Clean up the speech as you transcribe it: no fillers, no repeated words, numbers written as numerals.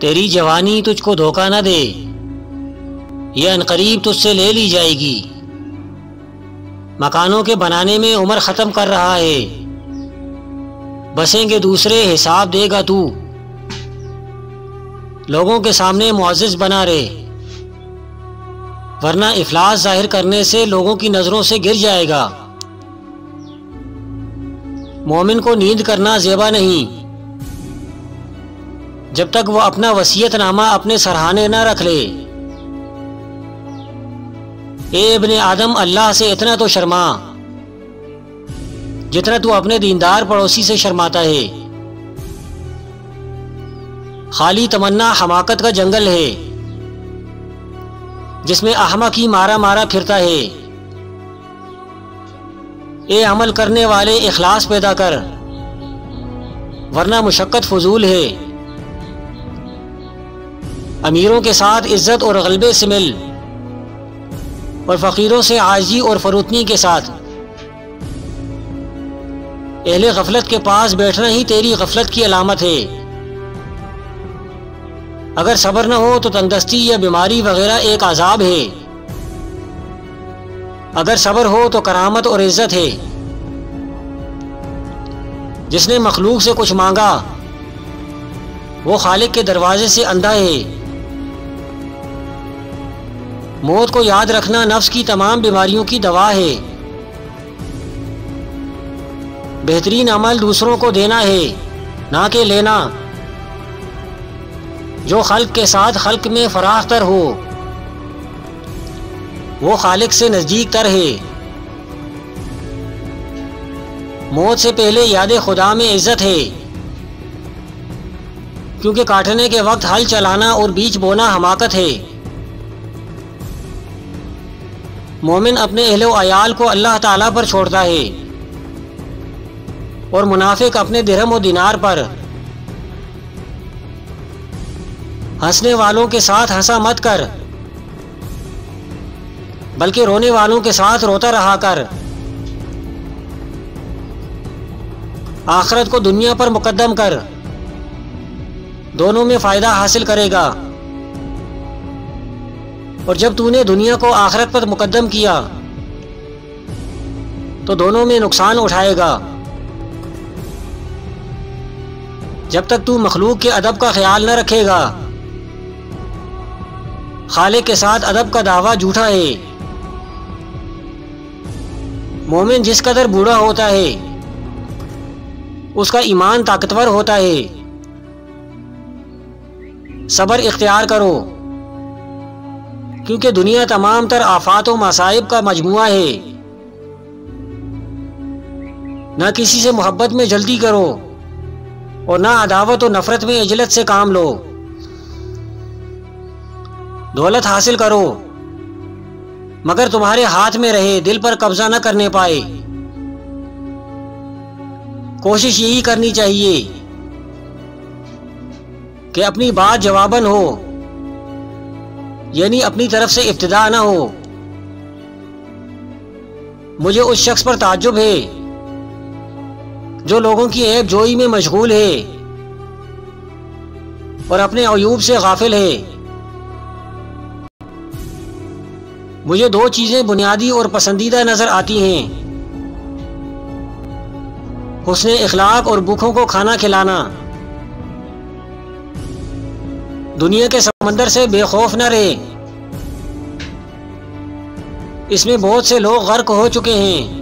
तेरी जवानी तुझको धोखा न दे, ये अनकरीब तुझसे ले ली जाएगी। मकानों के बनाने में उम्र ख़त्म कर रहा है, बसेंगे दूसरे हिसाब देगा तू। लोगों के सामने मुअज़्ज़िज़ बना रहे, वरना इफलास जाहिर करने से लोगों की नज़रों से गिर जाएगा। मोमिन को नींद करना ज़ेबा नहीं जब तक वो अपना वसीयतनामा अपने सरहाने न रख ले। ए इब्ने आदम, अल्लाह से इतना तो शर्मा जितना तू अपने दीनदार पड़ोसी से शर्माता है। खाली तमन्ना हमाकत का जंगल है जिसमें अहमक ही मारा मारा फिरता है। ए अमल करने वाले इखलास पैदा कर, वरना मुशक्कत फजूल है। अमीरों के साथ इज्जत और गलबे से मिल, और फ़कीरों से आजी और फरूतनी के साथ। अहले गफलत के पास बैठना ही तेरी गफलत की अलामत है। अगर सब्र न हो तो तंगदस्ती या बीमारी वगैरह एक अजाब है, अगर सब्र हो तो करामत और इज्जत है। जिसने मखलूक से कुछ मांगा वो खालिक के दरवाजे से अंधा है। मौत को याद रखना नफ्स की तमाम बीमारियों की दवा है। बेहतरीन अमल दूसरों को देना है, ना कि लेना। जो खल्क के साथ खल्क में फराख तर हो वो खालिक से नज़दीक तर है। मौत से पहले याद खुदा में इज्जत है, क्योंकि काटने के वक्त हल चलाना और बीज बोना हमाकत है। मोमिन अपने अहले अयाल को अल्लाह ताला पर छोड़ता है और मुनाफिक अपने दिरहम और दिनार पर। हंसने वालों के साथ हंसा मत कर, बल्कि रोने वालों के साथ रोता रहा कर। आखिरत को दुनिया पर मुकद्दम कर, दोनों में फ़ायदा हासिल करेगा। और जब तूने दुनिया को आखिरत पर मुकद्दम किया तो दोनों में नुकसान उठाएगा। जब तक तू मखलूक के अदब का ख्याल न रखेगा, खालिक के साथ अदब का दावा झूठा है। मोमिन जिस कदर बूढ़ा होता है उसका ईमान ताकतवर होता है। सब्र इख्तियार करो, क्योंकि दुनिया तमाम तर आफात व मसाइब का मजमुआ है। ना किसी से मोहब्बत में जल्दी करो और ना अदावत और नफरत में इजलत से काम लो। दौलत हासिल करो मगर तुम्हारे हाथ में रहे, दिल पर कब्जा न करने पाए। कोशिश यही करनी चाहिए कि अपनी बात जवाबन हो, यानी अपनी तरफ से इब्तिदा ना हो। मुझे उस शख्स पर ताज्जुब है जो लोगों की ऐब जोई में मशगूल है और अपने अयूब से गाफिल है। मुझे दो चीजें बुनियादी और पसंदीदा नजर आती हैं, हुस्ने इखलाक और भूखों को खाना खिलाना। दुनिया के समंदर से बेखौफ न रहे, इसमें बहुत से लोग गर्क हो चुके हैं।